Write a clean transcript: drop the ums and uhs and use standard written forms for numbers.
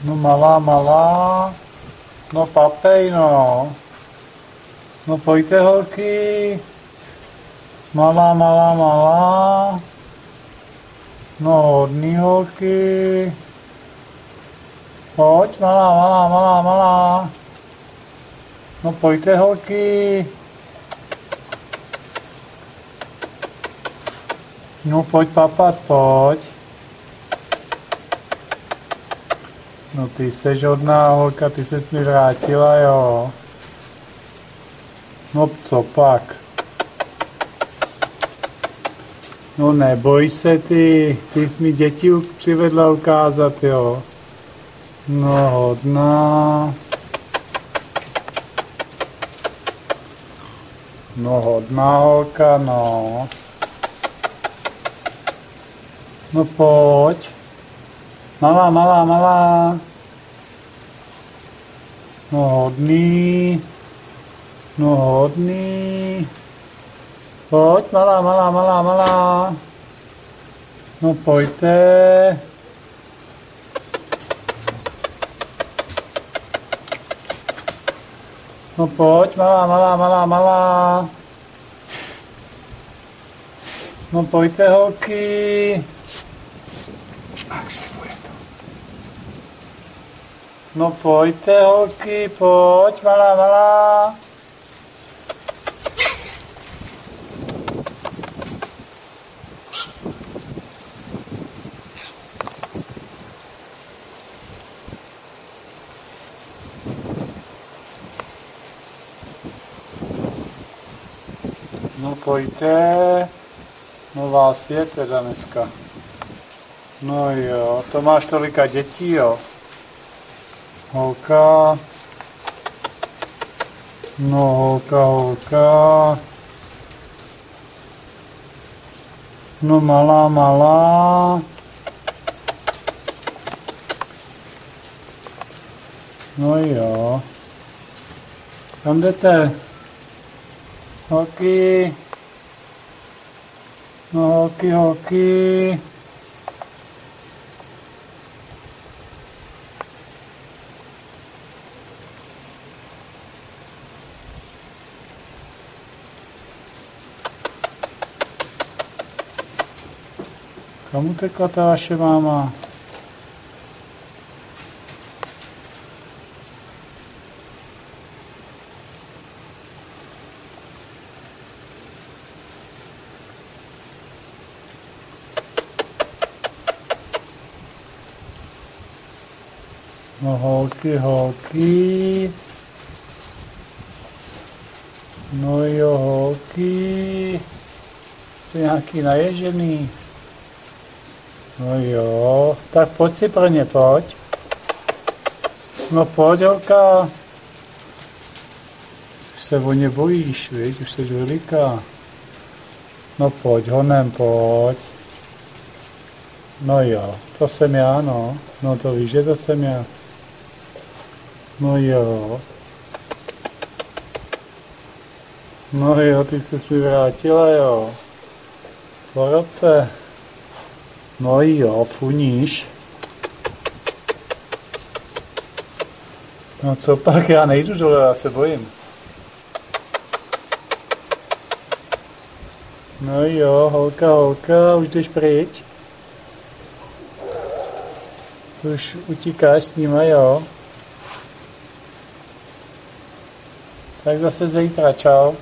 No malá, malá, no papej, no. No pojďte, holky. Malá, malá, malá. No hodný, holky. Pojď, malá, malá, malá, malá. No pojďte, holky. No pojď papat, pojď. No ty seš hodná holka, ty ses mi vrátila, jo. No co pak? No neboj se ty jsi mi děti přivedla ukázat, jo. No hodná. No hodná holka, no. No pojď. Malá, malá, malá. No hodný. No hodný. Pojď, malá, malá, malá, malá. No pojďte. No pojď, malá, malá, malá, malá. No pojďte, holky. No pojďte, holky, pojď, malá, malá. No pojďte. No vás je teda dneska. No jo, to máš tolika dětí, jo. Holka. No holka, holka. No malá, malá. No jo. Kam jdete? Holky. No holky, holky. Kam utekla ta vaše máma? No holky, holky. No jo, holky. Jste nějaký naježený. No jo, tak pojď si pro ně, pojď. No pojď, holka. Už se o ně bojíš, víš, už jsi veliká. No pojď, honem, pojď. No jo, to jsem já, no. No to víš, že to jsem já. No jo. No jo, ty jsi mi vrátila, jo. Po roce. No jo, funíš. No co pak, já nejdu dole, já se bojím. No jo, holka, holka, už jdeš pryč. Už utíkáš s nima, jo. Tak zase zítra, čau.